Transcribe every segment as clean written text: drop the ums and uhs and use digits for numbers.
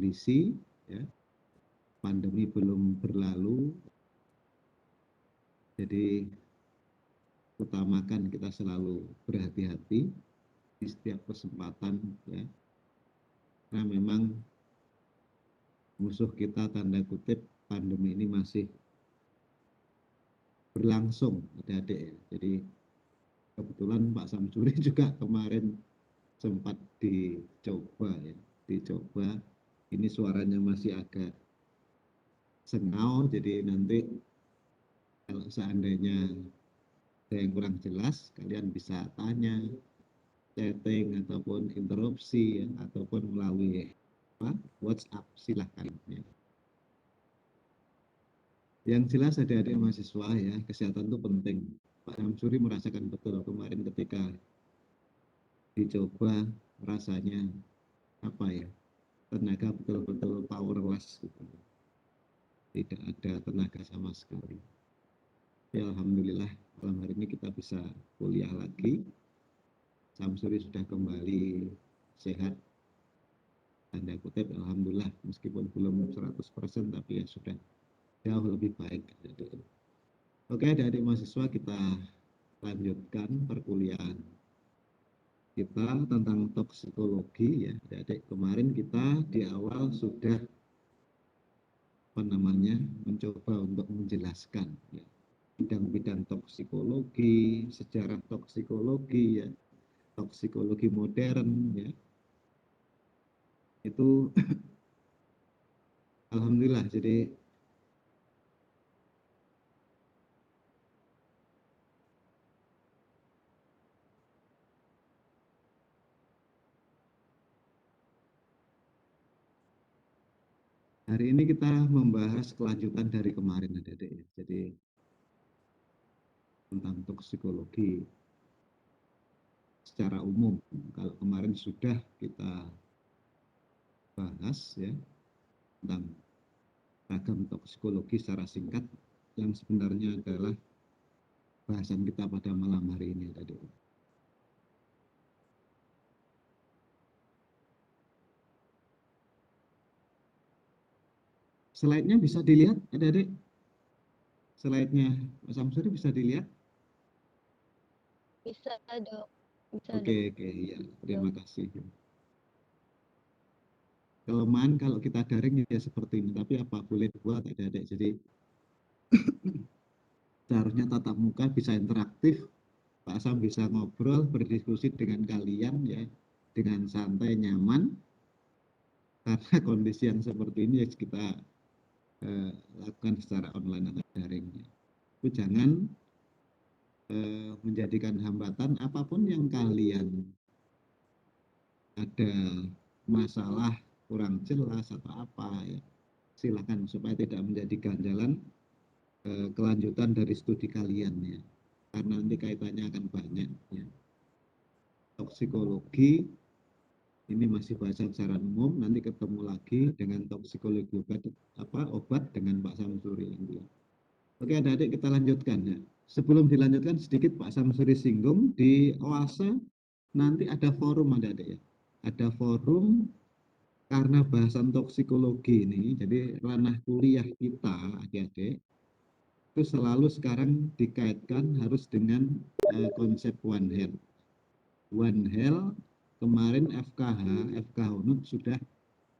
kondisi, ya, pandemi belum berlalu, jadi utamakan kita selalu berhati-hati di setiap kesempatan, ya, karena memang musuh kita tanda kutip pandemi ini masih berlangsung, adik-adik. Jadi kebetulan Pak Samsuri juga kemarin sempat dicoba, ya, dicoba. Ini suaranya masih agak sengau, jadi nanti kalau seandainya ada yang kurang jelas, kalian bisa tanya, chatting ataupun interupsi, ya, ataupun melalui WhatsApp, silahkan. Ya. Yang jelas adik-adik mahasiswa, ya, kesehatan itu penting. Pak Samsuri merasakan betul kemarin ketika dicoba, rasanya apa ya, tenaga betul-betul powerless gitu. Tidak ada tenaga sama sekali. Ya, alhamdulillah malam hari ini kita bisa kuliah lagi. Samsuri sudah kembali sehat, tanda kutip, alhamdulillah, meskipun belum 100% tapi ya sudah jauh lebih baik. Oke, adik-adik mahasiswa, kita lanjutkan perkuliahan kita tentang toksikologi, ya adik-adik. Kemarin kita di awal sudah mencoba untuk menjelaskan, ya, bidang-bidang toksikologi, sejarah toksikologi, ya, toksikologi modern, ya, itu alhamdulillah. Jadi hari ini kita membahas kelanjutan dari kemarin, adik-adik. Jadi tentang toksikologi secara umum. Kalau kemarin sudah kita bahas, ya, tentang ragam toksikologi secara singkat, yang sebenarnya adalah bahasan kita pada malam hari ini, adik-adik. Slide-nya bisa dilihat, adik-adik? Slide-nya Mas Samsuri bisa dilihat? Bisa, Dok. Bisa, Oke, Dok. oke, ya, terima kasih. Kelemahan kalau kita daring ya seperti ini, tapi apa boleh buat, adik-adik. Jadi seharusnya tatap muka bisa interaktif, Pak Sam bisa ngobrol, berdiskusi dengan kalian, ya, dengan santai, nyaman, karena kondisi yang seperti ini ya kita lakukan secara online atau daring. Itu jangan menjadikan hambatan apapun yang kalian ada masalah kurang jelas atau apa, ya, silakan supaya tidak menjadi ganjalan kelanjutan dari studi kalian, ya, karena nanti kaitannya akan banyak, ya. Toksikologi ini masih bahasan secara umum, nanti ketemu lagi dengan toksikologi obat dengan Pak Samsuri. Oke, adik-adik, kita lanjutkan, ya. Sebelum dilanjutkan sedikit Pak Samsuri singgung di OASE nanti ada forum, adik-adik, ya. Ada forum karena bahasan toksikologi ini, jadi ranah kuliah kita, adik-adik, itu selalu sekarang dikaitkan harus dengan konsep One Health. One Health, kemarin FKH UNUD sudah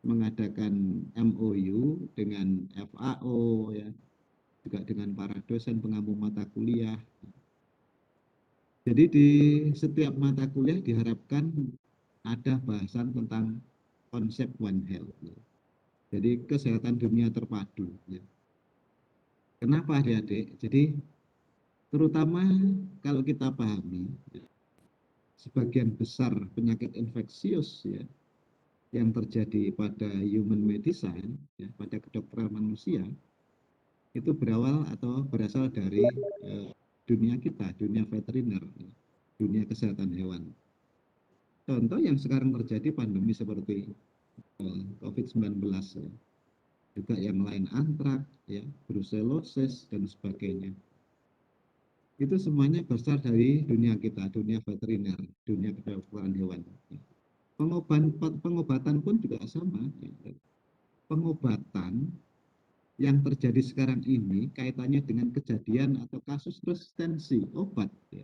mengadakan MOU dengan FAO, ya, juga dengan para dosen pengampu mata kuliah. Jadi di setiap mata kuliah diharapkan ada bahasan tentang konsep One Health. Jadi kesehatan dunia terpadu. Ya. Kenapa, adik-adik? Jadi terutama kalau kita pahami, ya, sebagian besar penyakit infeksius, ya, yang terjadi pada human medicine, ya, pada kedokteran manusia, itu berawal atau berasal dari dunia kita, dunia veteriner, ya, dunia kesehatan hewan. Contoh yang sekarang terjadi pandemi seperti COVID-19, ya, juga yang lain antrak, ya, brucellosis dan sebagainya. Itu semuanya besar dari dunia kita, dunia veteriner, dunia kedokteran hewan. Pengobatan pun juga sama. Ya. pengobatan yang terjadi sekarang ini kaitannya dengan kejadian atau kasus resistensi obat. Ya.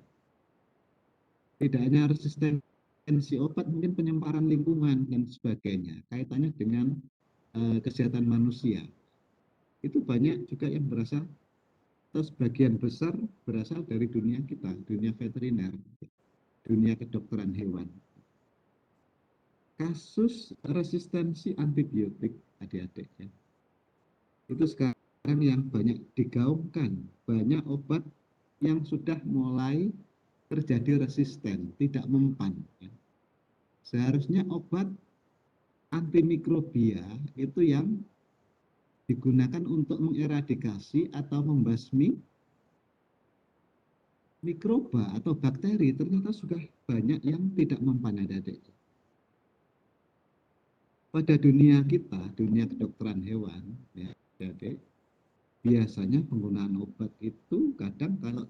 Tidak hanya resistensi obat, mungkin penyemparan lingkungan dan sebagainya. Kaitannya dengan kesehatan manusia. Itu banyak juga yang berasal, atau sebagian besar berasal dari dunia kita, dunia veteriner, dunia kedokteran hewan. Kasus resistensi antibiotik, adik-adik, ya, itu sekarang yang banyak digaungkan, banyak obat yang sudah mulai terjadi resisten, tidak mempan. Ya. Seharusnya obat antimikrobia itu yang digunakan untuk mengeradikasi atau membasmi mikroba atau bakteri, ternyata sudah banyak yang tidak mempan, adik-adik. Pada dunia kita, dunia kedokteran hewan, ya, adik-adik, biasanya penggunaan obat itu kadang kalau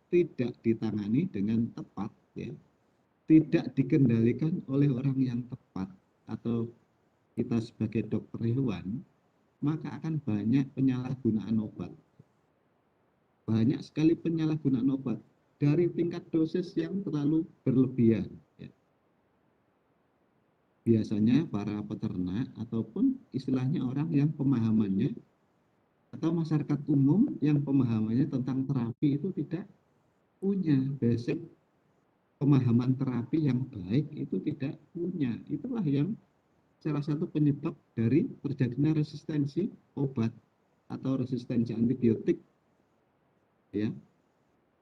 tidak ditangani dengan tepat, ya, tidak dikendalikan oleh orang yang tepat atau kita sebagai dokter hewan, maka akan banyak penyalahgunaan obat. Banyak sekali penyalahgunaan obat dari tingkat dosis yang terlalu berlebihan. Ya. Biasanya para peternak ataupun istilahnya orang yang pemahamannya atau masyarakat umum yang pemahamannya tentang terapi itu tidak punya basic pemahaman terapi yang baik, itu tidak punya. Itulah yang salah satu penyebab dari terjadinya resistensi obat atau resistensi antibiotik, ya.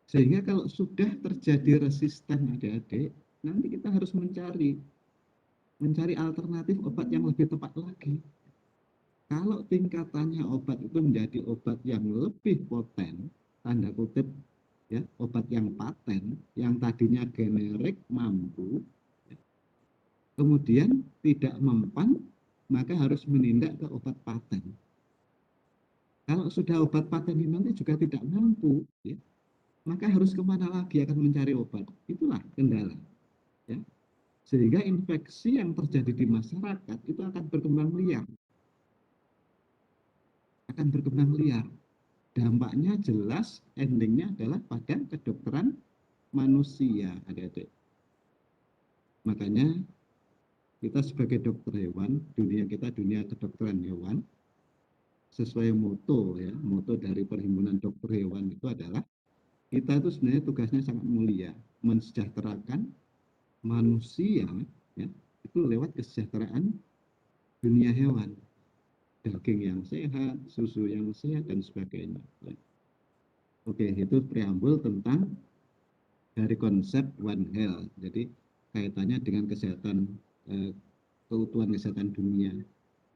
Sehingga kalau sudah terjadi resisten, adik-adik, nanti kita harus mencari alternatif obat yang lebih tepat lagi. Kalau tingkatannya obat itu menjadi obat yang lebih poten, tanda kutip, ya, obat yang paten, yang tadinya generik mampu, ya, kemudian tidak mempan, maka harus menindak ke obat paten. Kalau sudah obat paten ini nanti juga tidak mampu, ya, maka harus kemana lagi akan mencari obat? Itulah kendala. Ya. Sehingga infeksi yang terjadi di masyarakat itu akan berkembang liar. Dampaknya jelas, endingnya adalah pada kedokteran manusia, adik-adik. Makanya kita sebagai dokter hewan, dunia kita dunia kedokteran hewan, sesuai moto, ya, moto dari Perhimpunan Dokter Hewan itu adalah kita itu sebenarnya tugasnya sangat mulia, mensejahterakan manusia, ya, itu lewat kesejahteraan dunia hewan, daging yang sehat, susu yang sehat, dan sebagainya. Oke, itu preambul tentang dari konsep One Health. Jadi kaitannya dengan kesehatan, keutuhan kesehatan dunia,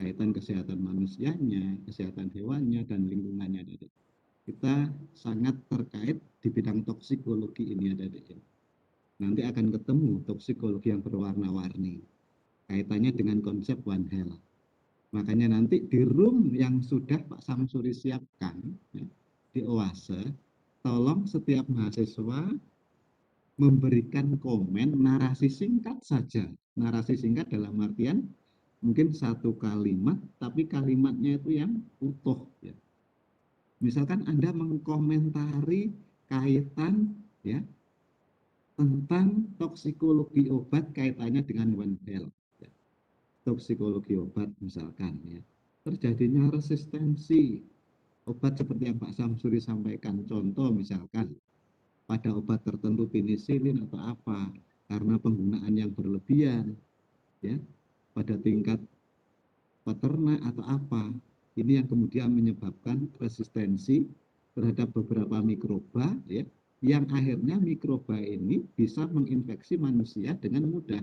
kaitan kesehatan manusianya, kesehatan hewannya, dan lingkungannya. Kita sangat terkait di bidang toksikologi ini, adik-adik. Nanti akan ketemu toksikologi yang berwarna-warni, kaitannya dengan konsep One Health. Makanya nanti di room yang sudah Pak Samsuri siapkan, ya, di OASE, tolong setiap mahasiswa memberikan komen narasi singkat saja. Narasi singkat dalam artian mungkin satu kalimat, tapi kalimatnya itu yang utuh. Ya. Misalkan Anda mengkomentari kaitan, ya, tentang toksikologi obat kaitannya dengan One Health. Ya. Toksikologi obat misalkan, ya, terjadinya resistensi obat seperti yang Pak Samsuri sampaikan, contoh misalkan pada obat tertentu penisilin atau apa karena penggunaan yang berlebihan, ya, pada tingkat peternak atau apa, ini yang kemudian menyebabkan resistensi terhadap beberapa mikroba, ya, yang akhirnya mikroba ini bisa menginfeksi manusia dengan mudah.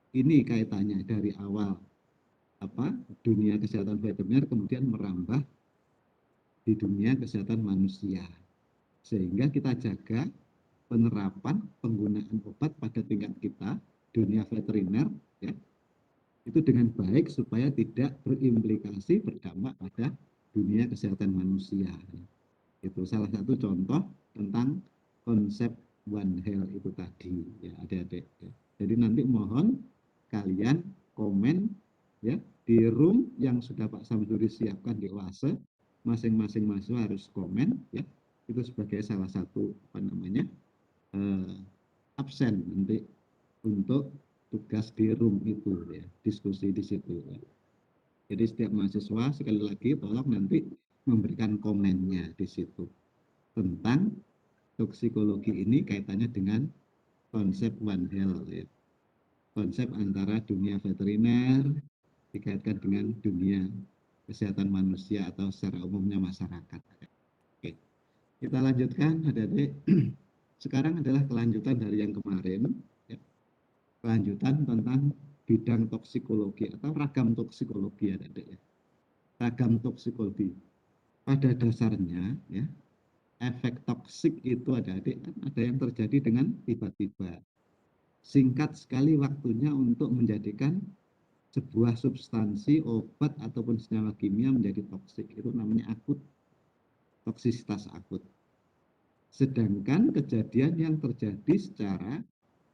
Ini kaitannya dari awal dunia kesehatan veteriner kemudian merambah di dunia kesehatan manusia, sehingga kita jaga penerapan penggunaan obat pada tingkat kita dunia veteriner, ya, itu dengan baik supaya tidak berimplikasi berdampak pada dunia kesehatan manusia. Itu salah satu contoh tentang konsep One Health itu tadi, ya, adik-adik. Ya. Jadi nanti mohon kalian komen ya, di room yang sudah Pak Samsuri siapkan di oase, masing-masing mahasiswa harus komen, ya, itu sebagai salah satu apa namanya absen nanti untuk tugas di room itu, ya, diskusi di situ. Ya. Jadi setiap mahasiswa sekali lagi tolong nanti memberikan komennya di situ tentang toksikologi ini kaitannya dengan konsep One Health, ya. Konsep antara dunia veteriner dikaitkan dengan dunia kesehatan manusia atau secara umumnya masyarakat. Oke, kita lanjutkan adik-adik. Sekarang adalah kelanjutan dari yang kemarin, ya. Kelanjutan tentang bidang toksikologi atau ragam toksikologi adik-adik, ya. Ragam toksikologi. Pada dasarnya, ya, efek toksik itu adik-adik ada yang terjadi dengan tiba-tiba. Singkat sekali waktunya untuk menjadikan sebuah substansi, obat, ataupun senyawa kimia menjadi toksik. Itu namanya akut, toksisitas akut. Sedangkan kejadian yang terjadi secara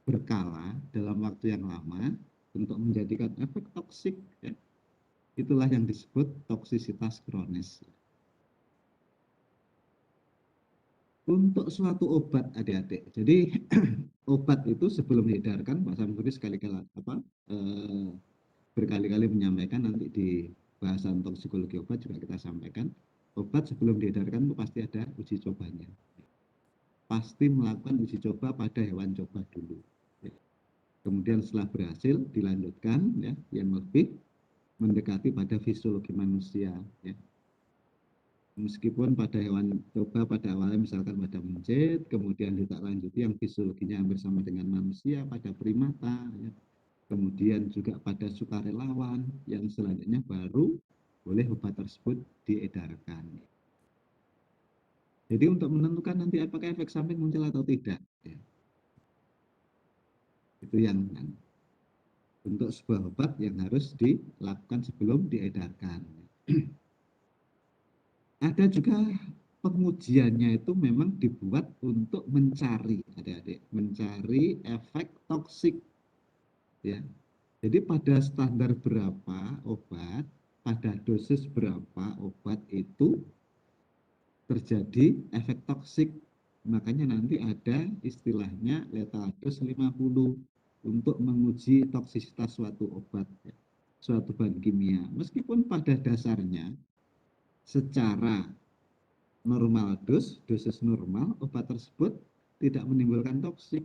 berkala dalam waktu yang lama untuk menjadikan efek toksik, ya, itulah yang disebut toksisitas kronis. Untuk suatu obat adik-adik, jadi obat itu sebelum diedarkan, Pak Samsuri sekali-kali berkali-kali menyampaikan, nanti di bahasan toksikologi obat juga kita sampaikan, obat sebelum diedarkan itu pasti ada uji cobanya. Pasti melakukan uji coba pada hewan coba dulu. Kemudian setelah berhasil dilanjutkan, ya, yang lebih mendekati pada fisiologi manusia, ya. Meskipun pada hewan coba pada awalnya misalkan pada mencit, kemudian ditindaklanjuti yang fisiologinya hampir sama dengan manusia pada primata, ya. Kemudian juga pada sukarelawan, yang selanjutnya baru boleh obat tersebut diedarkan. Jadi untuk menentukan nanti apakah efek samping muncul atau tidak, ya, itu yang untuk sebuah obat yang harus dilakukan sebelum diedarkan. Ada juga pengujiannya itu memang dibuat untuk mencari, adik-adik, mencari efek toksik, ya. Jadi pada standar berapa obat, pada dosis berapa obat itu terjadi efek toksik. Makanya nanti ada istilahnya lethal dose 50 untuk menguji toksisitas suatu obat, ya, suatu bahan kimia. Meskipun pada dasarnya secara normal dosis normal, obat tersebut tidak menimbulkan toksik.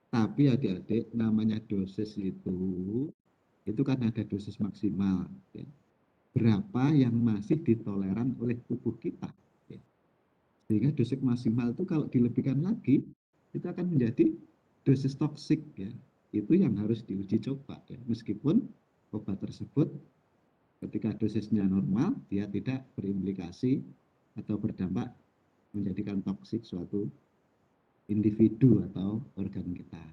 Tapi adik-adik, namanya dosis itu kan ada dosis maksimal, ya. Berapa yang masih ditoleran oleh tubuh kita, ya. Sehingga dosis maksimal itu kalau dilebihkan lagi, itu akan menjadi dosis toksik, ya. Itu yang harus diuji coba, ya. Meskipun obat tersebut ketika dosisnya normal, dia tidak berimplikasi atau berdampak menjadikan toksik suatu individu atau organ kita.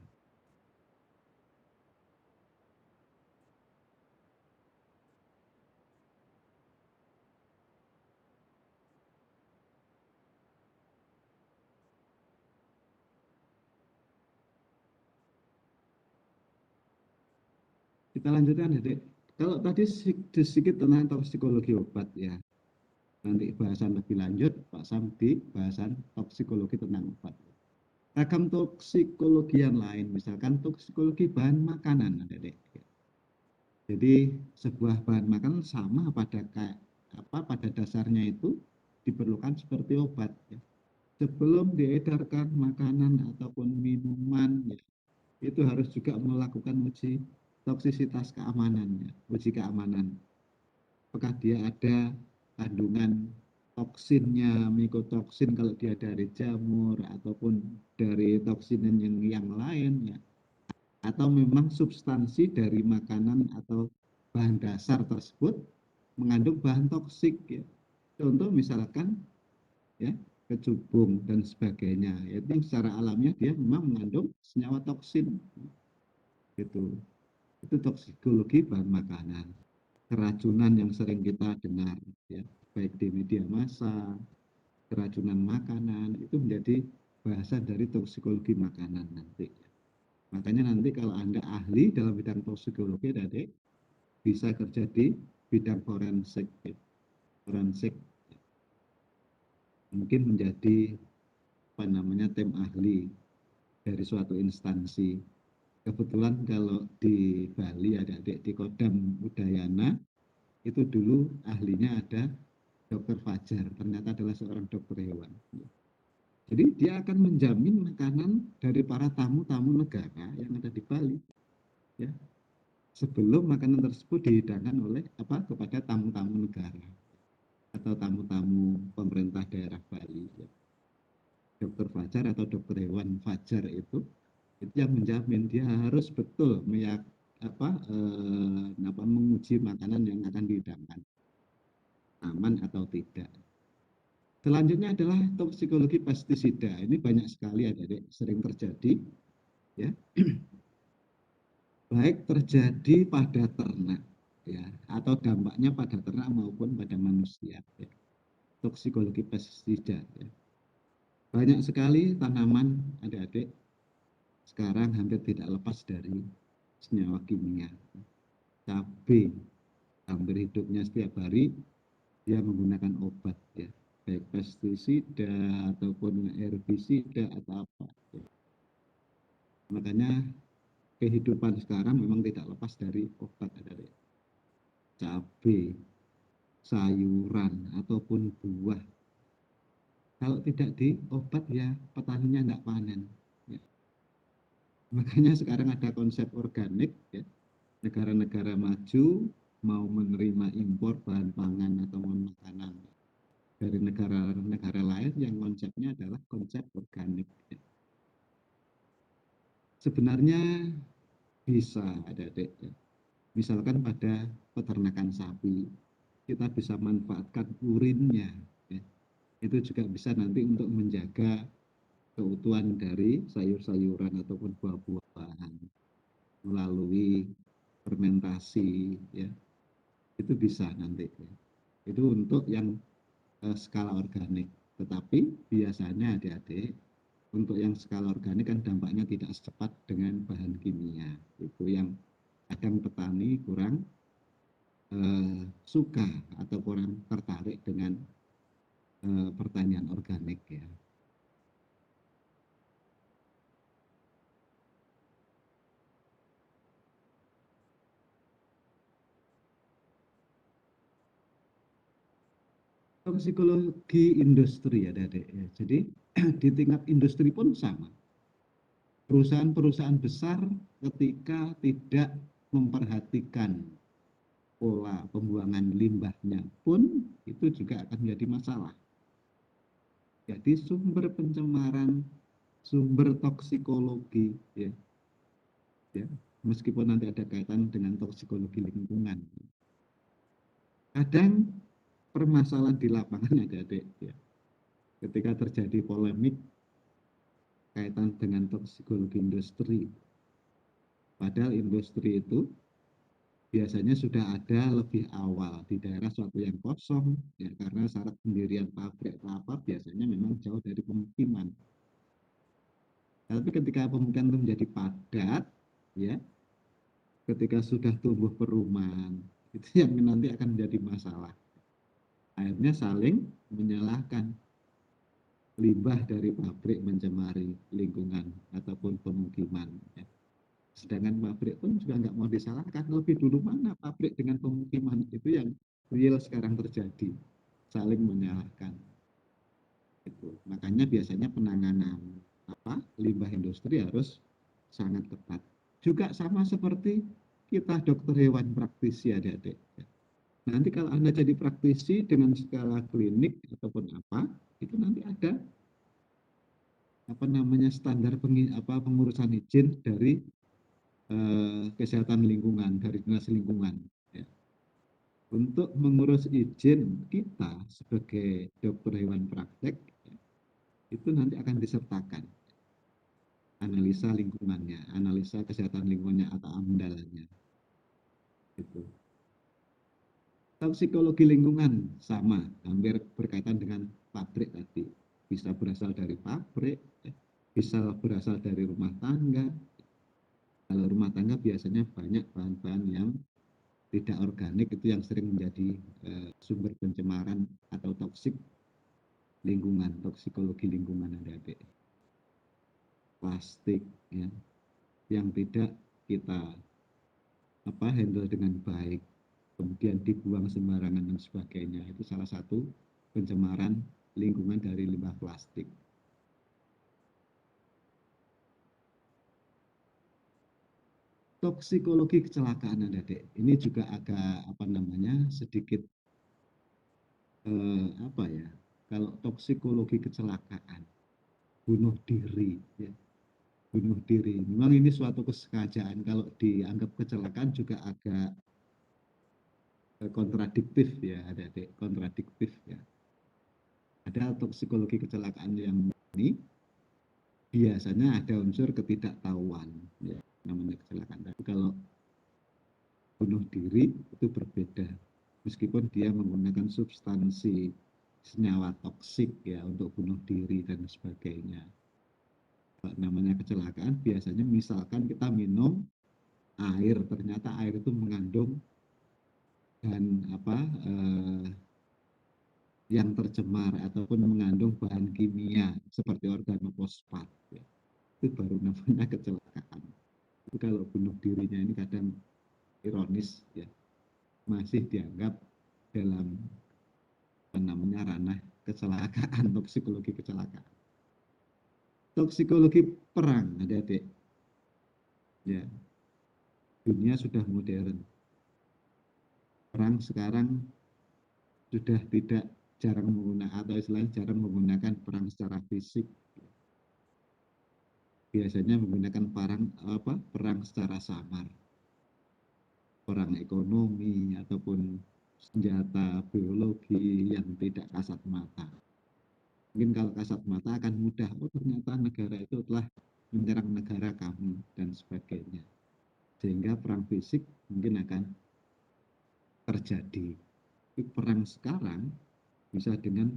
Kita lanjutkan, adik. Kalau tadi sedikit tentang toksikologi obat, ya. Nanti bahasan lebih lanjut Pak Sam di bahasan toksikologi tentang obat. Ragam toksikologi yang lain, misalkan toksikologi bahan makanan, adik. Jadi sebuah bahan makanan sama pada dasarnya itu diperlukan seperti obat, ya. Sebelum diedarkan makanan ataupun minuman, ya, itu harus juga melakukan uji toksisitas keamanannya, uji keamanan. Apakah dia ada kandungan toksinnya, mikotoksin kalau dia dari jamur ataupun dari toksin yang lain, ya. Atau memang substansi dari makanan atau bahan dasar tersebut mengandung bahan toksik, ya. Contoh misalkan, ya, kecubung dan sebagainya, yaitu secara alamiah dia memang mengandung senyawa toksin, gitu. Itu toksikologi bahan makanan. Keracunan yang sering kita dengar, ya, baik di media massa, keracunan makanan, itu menjadi bahasan dari toksikologi makanan nanti. Makanya nanti kalau Anda ahli dalam bidang toksikologi, adik, bisa kerja di bidang forensik. Forensik mungkin menjadi tim ahli dari suatu instansi. Kebetulan kalau di Bali adik-adik di Kodam Udayana itu dulu ahlinya ada Dr. Fajar, ternyata adalah seorang dokter hewan. Jadi dia akan menjamin makanan dari para tamu-tamu negara yang ada di Bali, ya, sebelum makanan tersebut dihidangkan oleh kepada tamu-tamu negara atau tamu-tamu pemerintah daerah Bali. Ya. Dokter Fajar atau dokter hewan Fajar itu yang menjamin dia harus betul menguji makanan yang akan dihidangkan aman atau tidak. Selanjutnya adalah toksikologi pestisida. Ini banyak sekali adik-adik sering terjadi, ya, baik terjadi pada ternak, ya, atau dampaknya pada ternak maupun pada manusia. Ya. Toksikologi pestisida. Ya. Banyak sekali tanaman adik-adik sekarang hampir tidak lepas dari senyawa kimia. Cabai, hampir hidupnya setiap hari dia menggunakan obat, ya, baik pestisida ataupun herbisida atau apa. Ya. Makanya kehidupan sekarang memang tidak lepas dari obat, adik-adik. Cabai, sayuran ataupun buah. Kalau tidak diobat ya petaninya tidak panen. Ya. Makanya sekarang ada konsep organik, ya. Negara-negara maju mau menerima impor bahan pangan atau makanan dari negara-negara lain yang konsepnya adalah konsep organik. Ya. Sebenarnya bisa adik-adik. Ya. Misalkan pada peternakan sapi, kita bisa manfaatkan urinnya. Ya. Itu juga bisa nanti untuk menjaga keutuhan dari sayur-sayuran ataupun buah-buahan melalui fermentasi, ya, itu bisa nanti, ya. Itu untuk yang skala organik. Tetapi biasanya adik-adik untuk yang skala organik kan dampaknya tidak secepat dengan bahan kimia. Itu yang kadang petani kurang suka atau kurang tertarik dengan pertanian organik, ya. Toksikologi industri ya, adik-adik, ya. Jadi di tingkat industri pun sama. Perusahaan-perusahaan besar ketika tidak memperhatikan pola pembuangan limbahnya pun itu juga akan menjadi masalah. Jadi sumber pencemaran, sumber toksikologi, ya, ya, meskipun nanti ada kaitan dengan toksikologi lingkungan. Kadang permasalahan di lapangan adik-adik, ya, ketika terjadi polemik kaitan dengan toksikologi industri. Padahal industri itu biasanya sudah ada lebih awal di daerah suatu yang kosong, ya, karena syarat pendirian pabrik atau apa biasanya memang jauh dari pemukiman. Tapi ketika pemukiman itu menjadi padat, ya, ketika sudah tumbuh perumahan, itu yang nanti akan menjadi masalah. Akhirnya saling menyalahkan, limbah dari pabrik mencemari lingkungan ataupun pemukiman. Ya. Sedangkan pabrik pun juga nggak mau disalahkan. Lebih dulu mana pabrik dengan pemukiman, itu yang real sekarang terjadi, saling menyalahkan. Itu. Makanya biasanya penanganan limbah industri harus sangat ketat. Juga sama seperti kita dokter hewan praktisi adik-adik. Nanti kalau Anda jadi praktisi dengan skala klinik ataupun apa, itu nanti ada standar pengurusan izin dari kesehatan lingkungan, dari dinas lingkungan. Ya. Untuk mengurus izin kita sebagai dokter hewan praktek, ya, itu nanti akan disertakan analisa lingkungannya, analisa kesehatan lingkungannya atau amdalannya. Gitu. Toksikologi lingkungan sama, hampir berkaitan dengan pabrik tadi. Bisa berasal dari pabrik, ya, bisa berasal dari rumah tangga. Kalau rumah tangga biasanya banyak bahan-bahan yang tidak organik itu yang sering menjadi sumber pencemaran atau toksik lingkungan, toksikologi lingkungan adik-adik. Plastik ya, yang tidak kita handle dengan baik, kemudian dibuang sembarangan dan sebagainya, itu salah satu pencemaran lingkungan dari limbah plastik. Toksikologi kecelakaan adik-adik ini juga agak sedikit kalau toksikologi kecelakaan bunuh diri ya, bunuh diri memang ini suatu kesengajaan. Kalau dianggap kecelakaan juga agak kontradiktif ya adik-adik, kontradiktif ya. Ada toksikologi kecelakaan yang ini biasanya ada unsur ketidaktahuan ya, namanya kecelakaan. Tapi kalau bunuh diri itu berbeda, meskipun dia menggunakan substansi senyawa toksik ya untuk bunuh diri dan sebagainya. Kalau namanya kecelakaan biasanya misalkan kita minum air, ternyata air itu mengandung dan yang tercemar ataupun mengandung bahan kimia seperti organofosfat ya. Itu baru namanya kecelakaan. Itu kalau bunuh dirinya ini kadang ironis ya, masih dianggap dalam ranah kecelakaan, toksikologi kecelakaan. Toksikologi perang adik-adik ya, dunia sudah modern, perang sekarang sudah tidak jarang menggunakan atau istilahnya jarang menggunakan perang secara fisik, biasanya menggunakan perang secara samar, perang ekonomi ataupun senjata biologi yang tidak kasat mata. Mungkin kalau kasat mata akan mudah, oh ternyata negara itu telah menyerang negara kami dan sebagainya, sehingga perang fisik mungkin akan terjadi. Tapi perang sekarang bisa dengan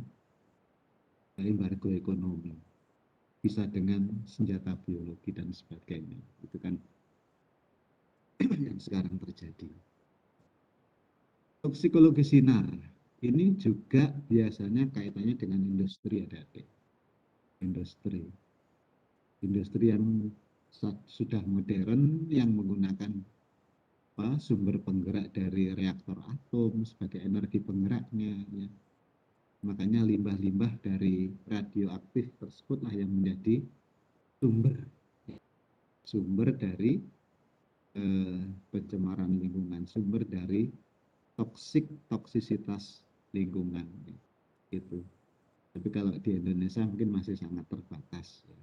embargo ekonomi, bisa dengan senjata biologi dan sebagainya. Itu kan yang sekarang terjadi. Toksikologi sinar ini juga biasanya kaitannya dengan industri adik-adik. Industri yang sudah modern yang menggunakan sumber penggerak dari reaktor atom sebagai energi penggeraknya ya. Makanya limbah-limbah dari radioaktif tersebutlah yang menjadi sumber dari pencemaran lingkungan, sumber dari toksisitas lingkungan gitu. Tapi kalau di Indonesia mungkin masih sangat terbatas ya.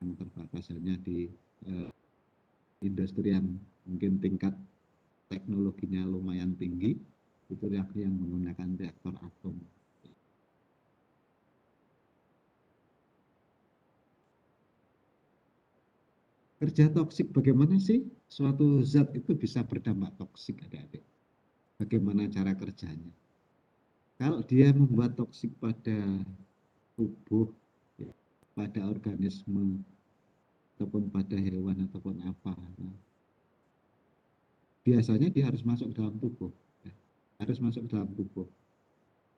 Sangat terbatas hanya di industri yang mungkin tingkat teknologinya lumayan tinggi, itu yang menggunakan reaktor atom. Kerja toksik, bagaimana sih suatu zat itu bisa berdampak toksik adik-adik? Bagaimana cara kerjanya? Kalau dia membuat toksik pada tubuh, ya, pada organisme, ataupun pada hewan, ataupun apa, nah, biasanya dia harus masuk dalam tubuh. Ya, harus masuk dalam tubuh.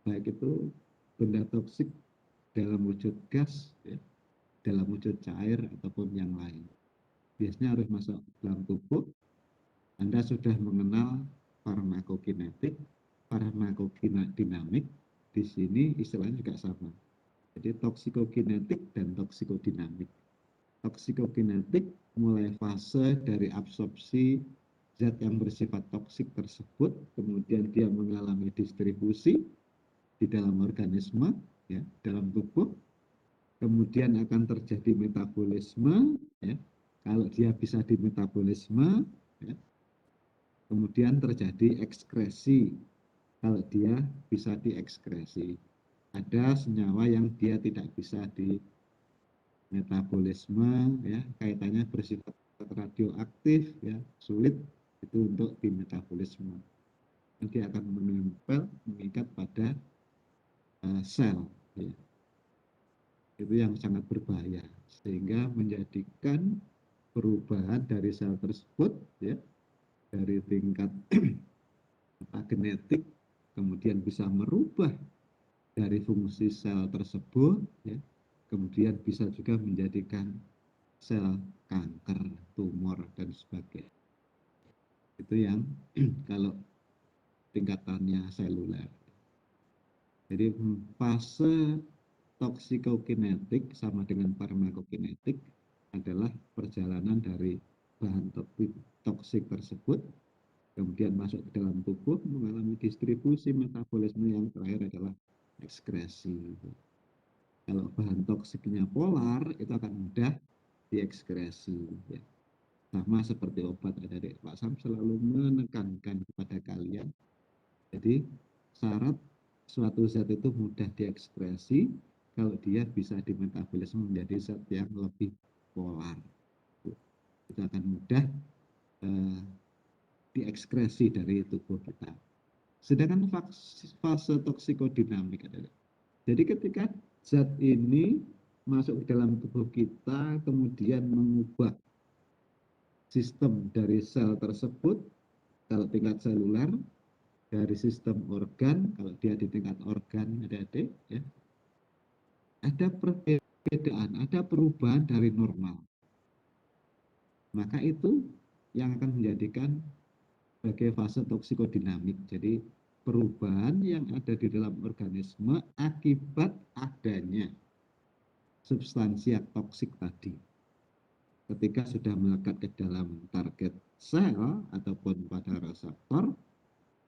Baik itu benda toksik dalam wujud gas, ya, dalam wujud cair, ataupun yang lain. Biasanya harus masuk dalam tubuh. Anda sudah mengenal farmakokinetik, farmakodinamik, di sini istilahnya juga sama. Jadi toksikokinetik dan toksikodinamik. Toksikokinetik mulai fase dari absorpsi zat yang bersifat toksik tersebut, kemudian dia mengalami distribusi di dalam organisme, ya, dalam tubuh, kemudian akan terjadi metabolisme, ya. Kalau dia bisa dimetabolisme, ya, kemudian terjadi ekskresi. Kalau dia bisa diekskresi, ada senyawa yang dia tidak bisa dimetabolisme, ya, kaitannya bersifat radioaktif, ya, sulit itu untuk dimetabolisme. Nanti akan menempel, mengikat pada sel, ya. Itu yang sangat berbahaya, sehingga menjadikan perubahan dari sel tersebut, ya, dari tingkat genetik, kemudian bisa merubah dari fungsi sel tersebut, ya, kemudian bisa juga menjadikan sel kanker, tumor, dan sebagainya. Itu yang kalau tingkatannya seluler. Jadi fase toksikokinetik sama dengan farmakokinetik adalah perjalanan dari bahan toksik tersebut kemudian masuk ke dalam tubuh mengalami distribusi metabolisme yang terakhir adalah ekskresi. Kalau bahan toksiknya polar itu akan mudah diekskresi. Ya. Sama seperti obat, adik-adik. Pak Sam selalu menekankan kepada kalian. Jadi syarat suatu zat itu mudah diekspresi kalau dia bisa dimetabolisme menjadi zat yang lebih polar. Itu akan mudah diekskresi dari tubuh kita. Sedangkan fase toksikodinamik adalah, jadi ketika zat ini masuk ke dalam tubuh kita, kemudian mengubah sistem dari sel tersebut, kalau tingkat seluler, dari sistem organ, kalau dia di tingkat organ, adik-adik, ya, ada perbedaan, ada perubahan dari normal. Maka itu yang akan menjadikan sebagai fase toksikodinamik. Jadi perubahan yang ada di dalam organisme akibat adanya substansi yang toksik tadi. Ketika sudah melekat ke dalam target sel ataupun pada reseptor,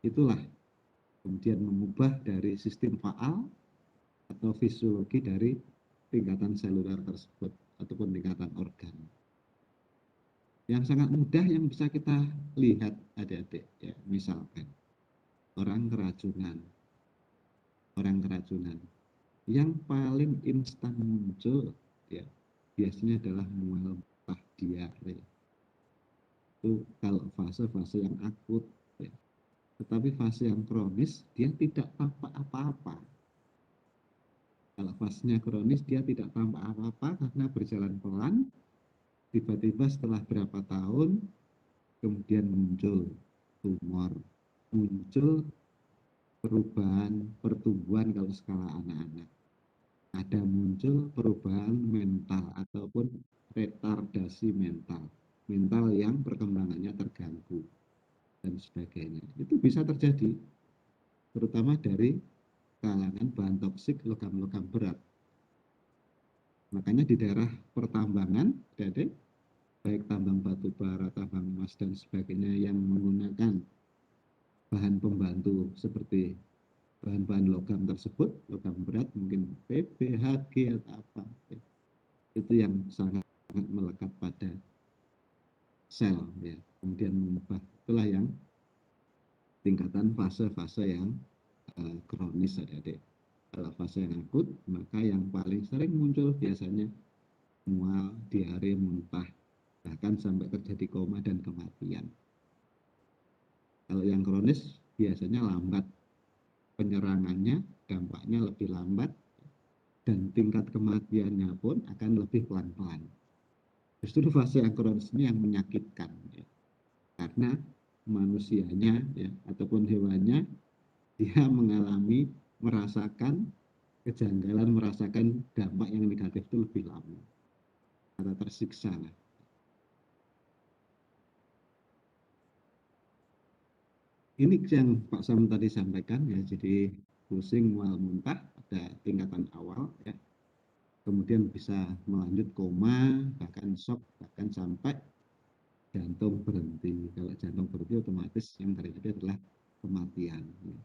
itulah kemudian mengubah dari sistem faal atau fisiologi dari tingkatan seluler tersebut ataupun tingkatan organ. Yang sangat mudah yang bisa kita lihat adik-adik, ya, misalkan orang keracunan yang paling instan muncul, ya, biasanya adalah mual, muntah, diare. Itu kalau fase-fase yang akut, ya. Tetapi fase yang kronis dia tidak tampak apa-apa. Kalau fasenya kronis dia tidak tampak apa-apa karena berjalan pelan, tiba-tiba setelah berapa tahun kemudian muncul tumor, muncul perubahan pertumbuhan kalau skala anak-anak. Ada muncul perubahan mental ataupun retardasi mental yang perkembangannya terganggu dan sebagainya. Itu bisa terjadi terutama dari kalangan bahan toksik logam-logam berat. Makanya di daerah pertambangan, baik tambang batu bara, tambang emas dan sebagainya yang menggunakan bahan pembantu seperti bahan-bahan logam tersebut, logam berat mungkin PB, HG atau apa, itu yang sangat melekat pada sel, ya, kemudian mengubah. Itulah yang tingkatan fase-fase yang kronis, adik-adik. Kalau fase yang akut, maka yang paling sering muncul biasanya mual, diare, muntah, bahkan sampai terjadi koma dan kematian. Kalau yang kronis biasanya lambat penyerangannya, dampaknya lebih lambat, dan tingkat kematiannya pun akan lebih pelan-pelan. Justru fase yang kronis ini yang menyakitkan, ya. Karena manusianya, ya, ataupun hewannya, dia mengalami, merasakan kejanggalan, merasakan dampak yang negatif itu lebih lama, atau tersiksa lah. Ini yang Pak Sam tadi sampaikan, ya, jadi pusing, mual, muntah pada tingkatan awal, ya. Kemudian bisa melanjut koma, bahkan shock, bahkan sampai jantung berhenti. Kalau jantung berhenti otomatis yang terjadi adalah kematian. Ya.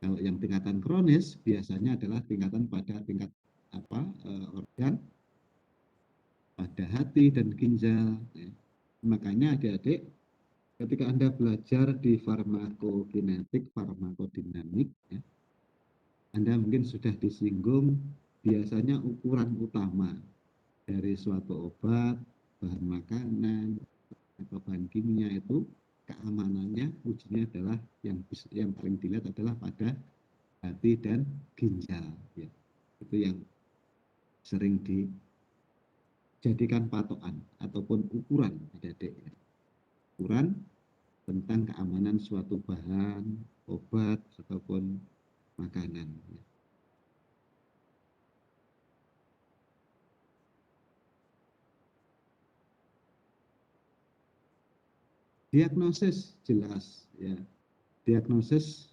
Kalau yang tingkatan kronis biasanya adalah tingkatan pada tingkat organ, pada hati dan ginjal. Ya. Makanya adik-adik, ketika Anda belajar di farmakokinetik, farmakodinamik, ya, Anda mungkin sudah disinggung biasanya ukuran utama dari suatu obat, bahan makanan, atau bahan kimia itu keamanannya ujinya adalah yang paling dilihat adalah pada hati dan ginjal, ya. Itu yang sering dijadikan patokan ataupun ukuran, adik-adik. Ukuran tentang keamanan suatu bahan, obat, ataupun makanan. Diagnosis jelas, ya. Diagnosis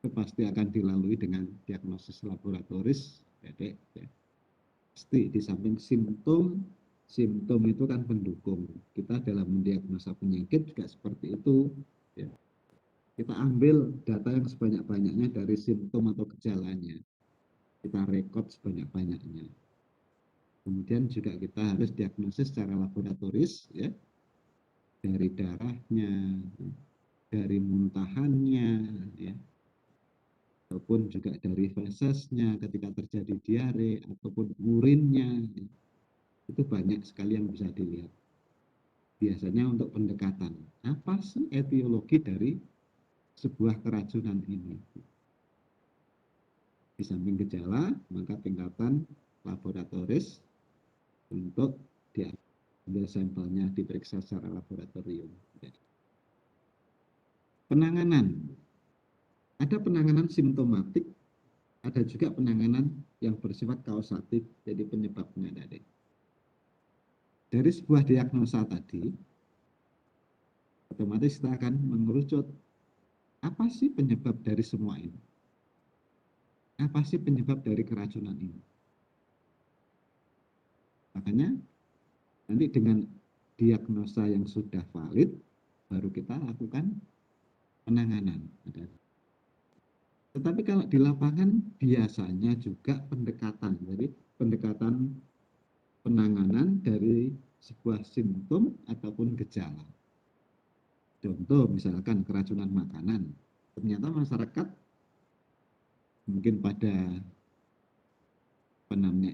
itu pasti akan dilalui dengan diagnosis laboratoris, ya. Pasti di samping simptom, simptom itu kan pendukung. Kita dalam mendiagnosa penyakit juga seperti itu, ya. Kita ambil data yang sebanyak-banyaknya dari simptom atau gejalanya. Kita rekod sebanyak-banyaknya. Kemudian juga kita harus diagnosis secara laboratoris, ya, dari darahnya, dari muntahannya, ya, ataupun juga dari fesesnya ketika terjadi diare, ataupun urinnya, ya. Itu banyak sekali yang bisa dilihat. Biasanya untuk pendekatan, apa sih etiologi dari sebuah keracunan ini? Di samping gejala, maka tingkatan laboratoris untuk diambil sampelnya, diperiksa secara laboratorium. Penanganan, ada penanganan simptomatik, ada juga penanganan yang bersifat kausatif, jadi penyebabnya tadi. Dari sebuah diagnosa tadi, otomatis kita akan mengerucut, apa sih penyebab dari semua ini? Apa sih penyebab dari keracunan ini? Makanya nanti dengan diagnosa yang sudah valid, baru kita lakukan penanganan. Tetapi kalau di lapangan biasanya juga pendekatan, jadi pendekatan penanganan dari sebuah simptom ataupun gejala. Contoh misalkan keracunan makanan, ternyata masyarakat mungkin pada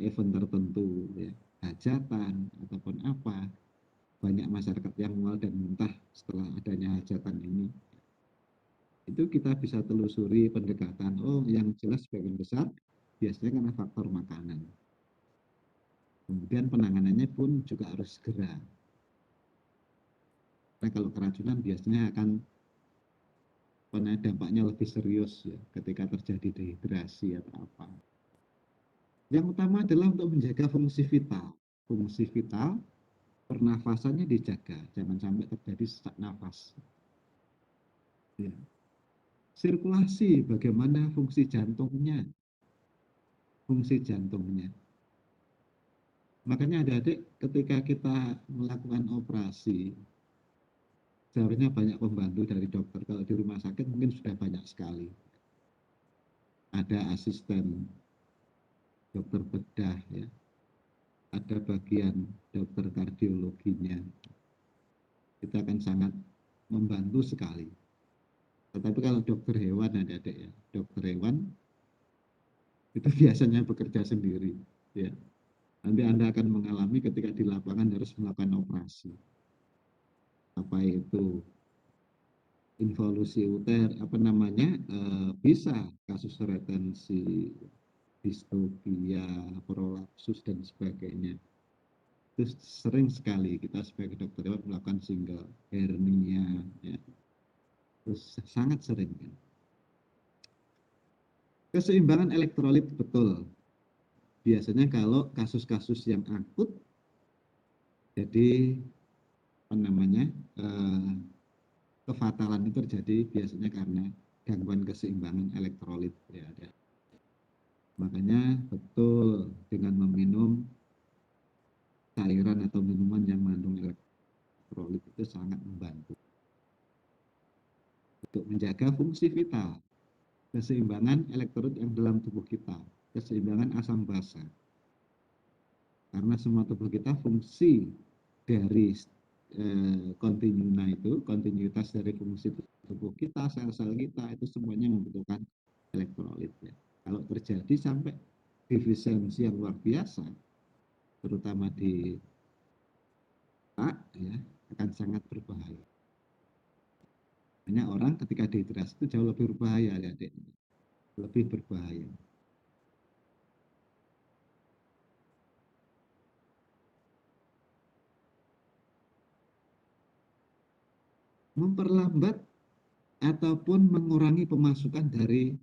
event tertentu, ya, hajatan ataupun apa, banyak masyarakat yang mual dan muntah setelah adanya hajatan ini. Itu kita bisa telusuri pendekatan, oh yang jelas sebagian besar biasanya karena faktor makanan. Kemudian penanganannya pun juga harus segera. Karena kalau keracunan biasanya akan dampaknya lebih serius, ya, ketika terjadi dehidrasi atau apa. Yang utama adalah untuk menjaga fungsi vital. Fungsi vital, pernafasannya dijaga, jangan sampai terjadi sesak nafas. Ya. Sirkulasi, bagaimana fungsi jantungnya? Fungsi jantungnya. Makanya adik-adik ketika kita melakukan operasi, seharusnya banyak pembantu dari dokter. Kalau di rumah sakit mungkin sudah banyak sekali. Ada asisten dokter bedah, ya. Ada bagian dokter kardiologinya. Kita akan sangat membantu sekali. Tetapi kalau dokter hewan, adik-adik, ya, dokter hewan itu biasanya bekerja sendiri, ya. Nanti Anda akan mengalami ketika di lapangan harus melakukan operasi. Apa itu involusi uter, apa namanya, bisa kasus retensi, distopia, prolapsus, dan sebagainya. Itu sering sekali kita sebagai dokter hewan melakukan single hernia, ya. Terus sangat sering, ya. Keseimbangan elektrolit betul. Biasanya kalau kasus-kasus yang akut, jadi apa namanya, kefatalan itu terjadi biasanya karena gangguan keseimbangan elektrolit, ya. Makanya betul dengan meminum cairan atau minuman yang mengandung elektrolit itu sangat membantu untuk menjaga fungsi vital, keseimbangan elektrolit yang dalam tubuh kita, keseimbangan asam basa. Karena semua tubuh kita fungsi dari kontinuitas dari fungsi tubuh kita, sel-sel kita itu semuanya membutuhkan elektrolit, ya. Kalau terjadi sampai defisiensi yang luar biasa, terutama di otak, ya, akan sangat berbahaya. Banyak orang ketika dehidrasi itu jauh lebih berbahaya, ya, adik. Lebih berbahaya. memperlambat ataupun mengurangi pemasukan dari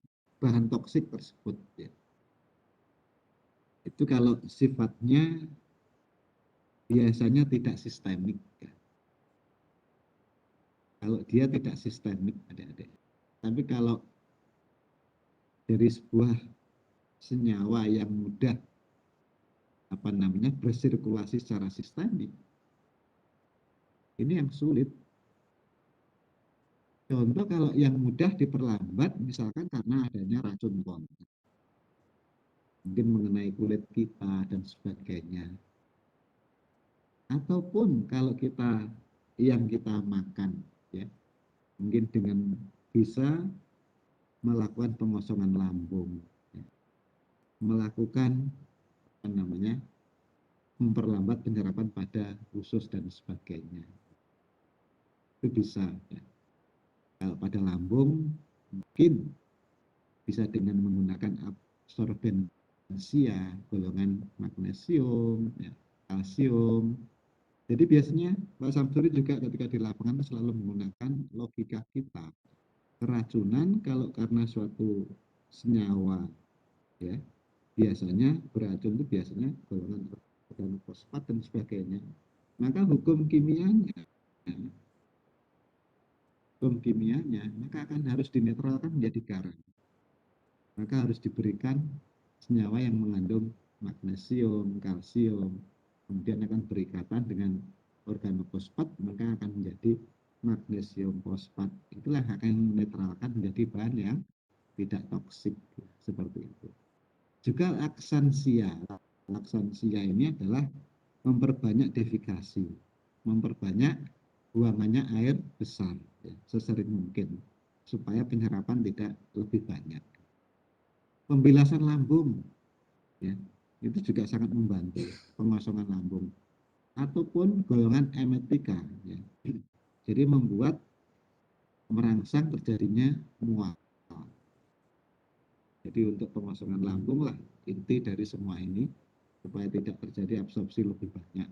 bahan toksik tersebut. Ya. Itu kalau sifatnya biasanya tidak sistemik. Ya. Kalau dia tidak sistemik, adik-adik. Tapi kalau dari sebuah senyawa yang mudah bersirkulasi secara sistemik, ini yang sulit. Contoh kalau yang mudah diperlambat, misalkan karena adanya racun kontak, mungkin mengenai kulit kita dan sebagainya. Ataupun kalau yang kita makan, ya, mungkin dengan bisa melakukan pengosongan lambung, ya, melakukan memperlambat penyerapan pada usus dan sebagainya. Itu bisa. Ya. Kalau pada lambung mungkin bisa dengan menggunakan absorbensia, golongan magnesium, ya, kalsium. Jadi biasanya Pak Samsuri juga ketika di lapangan selalu menggunakan logika kita. Keracunan kalau karena suatu senyawa, ya, biasanya beracun itu biasanya golongan organofosfat dan sebagainya. Maka maka akan harus dinetralkan menjadi garam. Maka harus diberikan senyawa yang mengandung magnesium, kalsium, kemudian akan berikatan dengan organofosfat, maka akan menjadi magnesium fosfat. Itulah akan menetralkan menjadi bahan yang tidak toksik, seperti itu. Juga laksansia. Laksansia ini adalah memperbanyak defikasi, memperbanyak buangannya air besar, ya, sesering mungkin, supaya penyerapan tidak lebih banyak. Pembilasan lambung, ya, itu juga sangat membantu pengosongan lambung. Ataupun golongan emetika, ya. Jadi membuat merangsang terjadinya mual. Jadi untuk pengosongan lambung lah inti dari semua ini, supaya tidak terjadi absorpsi lebih banyak.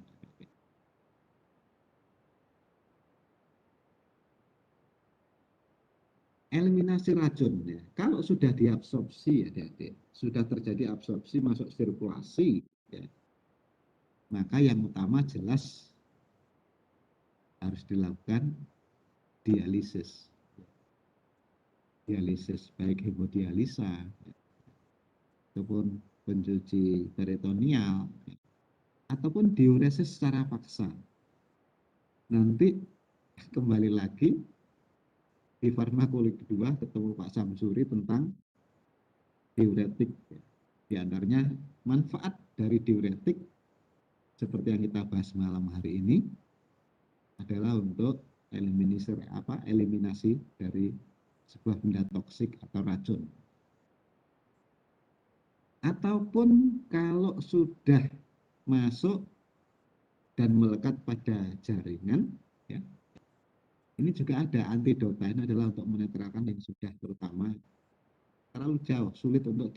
Eliminasi racun, ya. Kalau sudah diabsorpsi, adik-adik, sudah terjadi absorpsi masuk sirkulasi, ya, maka yang utama jelas harus dilakukan dialisis. Dialisis baik hemodialisa, ya, ataupun pencuci peritoneal, ya, ataupun diuresis secara paksa. Nanti kembali lagi di farmakologi 2 ketemu Pak Samsuri tentang diuretik. Di antaranya manfaat dari diuretik seperti yang kita bahas malam hari ini adalah untuk eliminasi dari sebuah benda toksik atau racun. Ataupun kalau sudah masuk dan melekat pada jaringan, ya, ini juga ada antidota. Ini adalah untuk menetralkan yang sudah terutama terlalu jauh, sulit untuk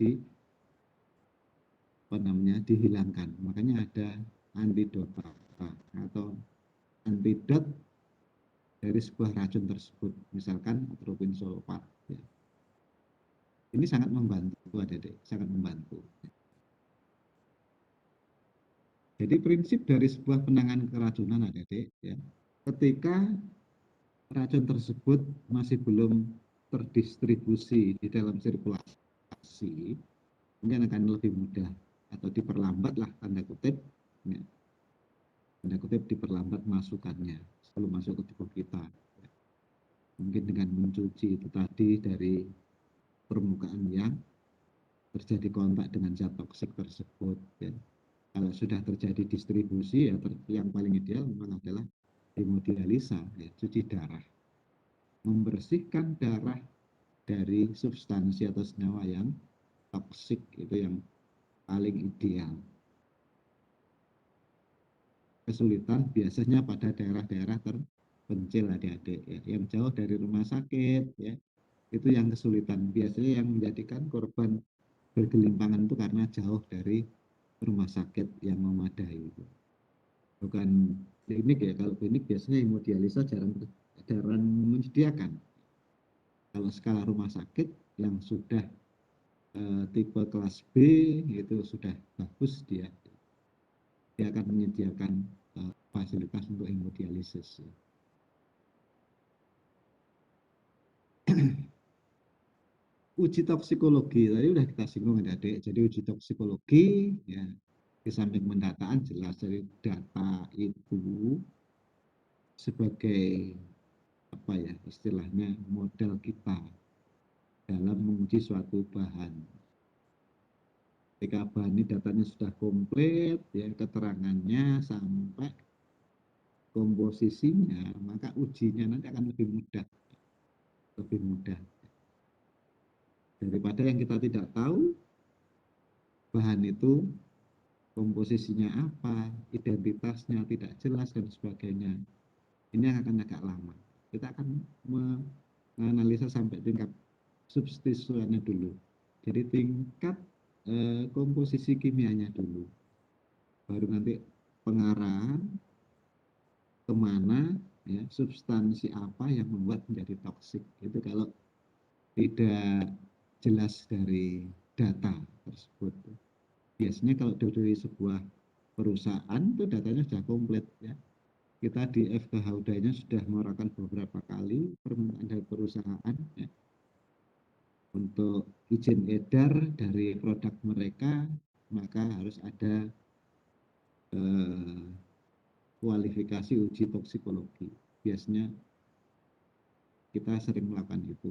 dihilangkan. Makanya ada antidota atau antidot dari sebuah racun tersebut, misalkan atropin sulfat. Ya. Ini sangat membantu, adik-adik, sangat membantu. Jadi prinsip dari sebuah penanganan keracunan, adik-adik, ya, ketika racun tersebut masih belum terdistribusi di dalam sirkulasi, mungkin akan lebih mudah atau diperlambat lah, tanda kutip, ya. Tanda kutip diperlambat masukannya sebelum masuk ke tubuh kita. Ya. Mungkin dengan mencuci itu tadi dari permukaan yang terjadi kontak dengan zat toksik tersebut. Ya. Kalau sudah terjadi distribusi, ya yang paling ideal memang adalah hemodialisa, ya, cuci darah, membersihkan darah dari substansi atau senyawa yang toksik, itu yang paling ideal. Kesulitan biasanya pada daerah-daerah terpencil, adik-adik, ya, yang jauh dari rumah sakit, ya, itu yang kesulitan. Biasanya yang menjadikan korban bergelimpangan itu karena jauh dari rumah sakit yang memadai. Bukan klinik, ya. Kalau klinik biasanya hemodialisa jarang edaran menyediakan. Kalau skala rumah sakit yang sudah tipe kelas B itu sudah bagus, dia akan menyediakan fasilitas untuk hemodialisis. Uji toksikologi tadi udah kita singgung adik-adik. Jadi uji toksikologi ya, di samping pendataan jelas dari data itu sebagai apa ya istilahnya modal kita dalam menguji suatu bahan. Ketika bahan ini datanya sudah komplit, ya keterangannya sampai komposisinya, maka ujinya nanti akan lebih mudah daripada yang kita tidak tahu bahan itu komposisinya apa, identitasnya tidak jelas dan sebagainya. Ini akan agak lama. Kita akan menganalisa sampai tingkat substitusinya dulu. Jadi tingkat komposisi kimianya dulu. Baru nanti pengarahan kemana, ya, substansi apa yang membuat menjadi toksik. Itu kalau tidak jelas dari data tersebut. Biasanya kalau dari sebuah perusahaan itu datanya sudah komplit, ya. Kita di FKH UDAY-nya sudah mengeluarkan beberapa kali permintaan dari perusahaan, ya, untuk izin edar dari produk mereka, maka harus ada kualifikasi uji toksikologi. Biasanya kita sering melakukan itu.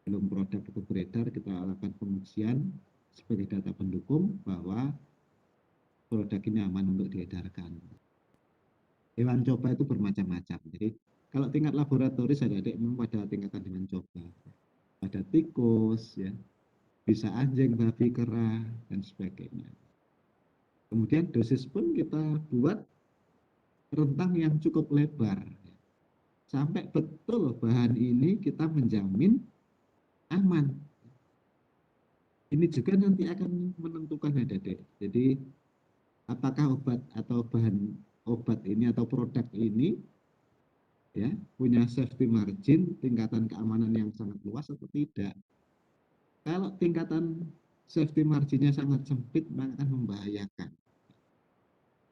Belum produk itu beredar, kita lakukan pengujian sebagai data pendukung bahwa produk ini aman untuk diedarkan. Hewan coba itu bermacam-macam. Jadi kalau tingkat laboratoris adik-adik memang pada tingkatan dengan coba. Ada tikus, ya, bisa anjing, babi, kera, dan sebagainya. Kemudian dosis pun kita buat rentang yang cukup lebar. Sampai betul bahan ini kita menjamin aman. Ini juga nanti akan menentukan adik-adik. Jadi apakah obat atau bahan obat ini atau produk ini, ya, punya safety margin, tingkatan keamanan yang sangat luas atau tidak. Kalau tingkatan safety marginnya sangat sempit, maka akan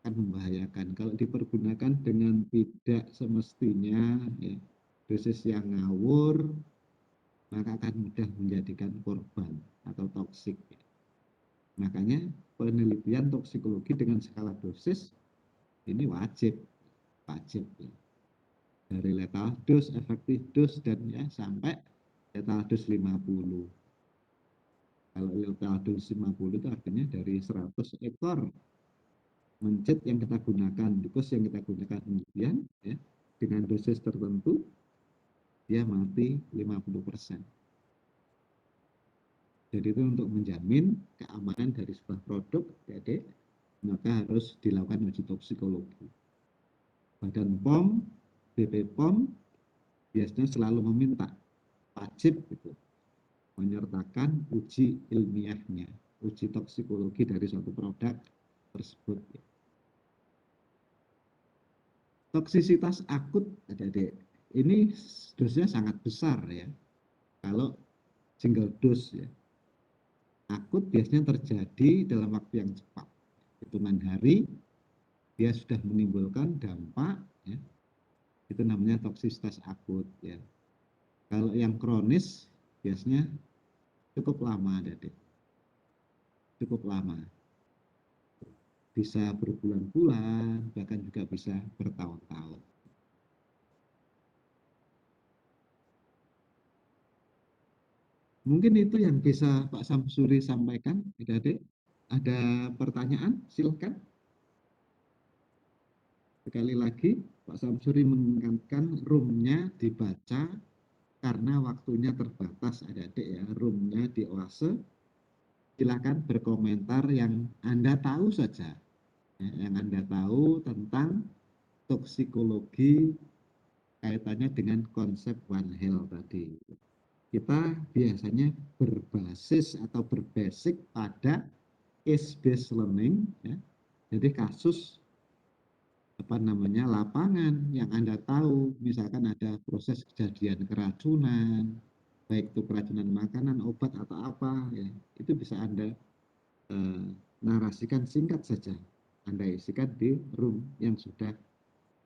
membahayakan. Kalau dipergunakan dengan tidak semestinya, ya, dosis yang ngawur, maka akan mudah menjadikan korban atau toksik. Makanya penelitian toksikologi dengan skala dosis ini wajib, ya. Dari lethal dose, efektif dose, dan ya sampai lethal dose 50. Kalau lethal dose 50 itu artinya dari 100 ekor mencit yang kita gunakan, tikus yang kita gunakan kemudian, ya, dengan dosis tertentu dia mati 50%. Jadi itu untuk menjamin keamanan dari sebuah produk, jadi maka harus dilakukan uji toksikologi. Badan POM, BP POM biasanya selalu meminta, wajib gitu, menyertakan uji ilmiahnya, uji toksikologi dari suatu produk tersebut. Toksisitas akut, adik-adik, ini dosisnya sangat besar, ya. Kalau single dose, ya, akut biasanya terjadi dalam waktu yang cepat, hitungan hari dia sudah menimbulkan dampak, ya. Itu namanya toksisitas akut, ya. Kalau yang kronis biasanya cukup lama, adik-adik, cukup lama, bisa berbulan-bulan, bahkan juga bisa bertahun-tahun. Mungkin itu yang bisa Pak Samsuri sampaikan, adik-adik. Ada pertanyaan? Silakan. Sekali lagi, Pak Samsuri mengingatkan roomnya dibaca karena waktunya terbatas, adik-adik, ya. Roomnya di Oase. Silakan berkomentar yang Anda tahu saja, ya, yang Anda tahu tentang toksikologi kaitannya dengan konsep One Health tadi. Kita biasanya berbasis atau berbasic pada case based learning, ya. Jadi kasus apa namanya lapangan yang Anda tahu, misalkan ada proses kejadian keracunan, baik itu keracunan makanan, obat atau apa, ya itu bisa Anda narasikan singkat saja. Anda isikan di room yang sudah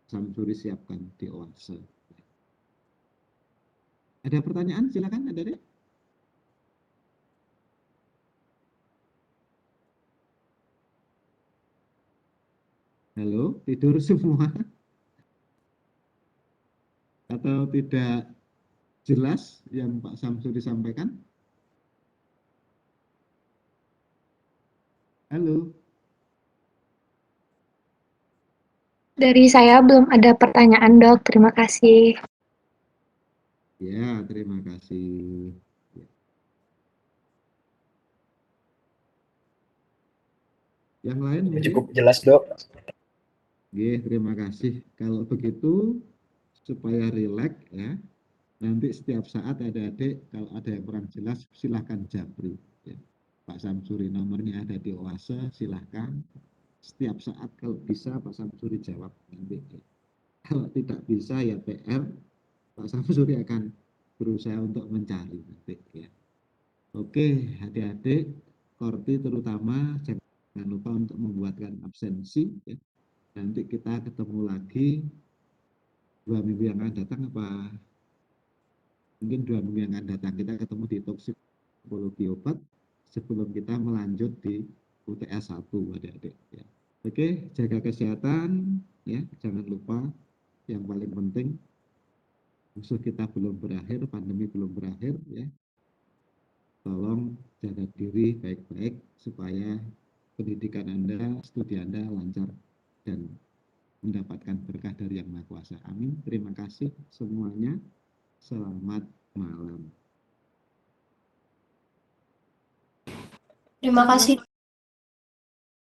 Samsuri siapkan di Oase. Ada pertanyaan? Silakan, ada deh. Halo, tidur semua? Atau tidak jelas yang Pak Samsuri sampaikan? Halo. Dari saya belum ada pertanyaan, Dok. Terima kasih. Ya, terima kasih. Yang lain mungkin? Cukup jelas, Dok. Oke, terima kasih. Kalau begitu, supaya rileks ya, nanti setiap saat adik-adik kalau ada yang kurang jelas, silahkan japri. Ya. Pak Samsuri nomornya ada di Oase, silahkan. Setiap saat kalau bisa Pak Samsuri jawab nanti. Ya. Kalau tidak bisa ya PR, Pak Samsuri akan berusaha untuk mencari nanti. Ya. Oke, adik-adik, Korti terutama jangan lupa untuk membuatkan absensi. Ya. Nanti kita ketemu lagi 2 minggu yang akan datang apa mungkin 2 minggu yang akan datang kita ketemu di toksikologi obat sebelum kita melanjut di UTS 1 adik-adik ya. Oke, jaga kesehatan ya, jangan lupa yang paling penting musuh kita belum berakhir, pandemi belum berakhir ya. Tolong jaga diri baik-baik supaya pendidikan Anda, studi Anda lancar dan mendapatkan berkah dari Yang Maha Kuasa. Amin. Terima kasih semuanya. Selamat malam. Terima kasih.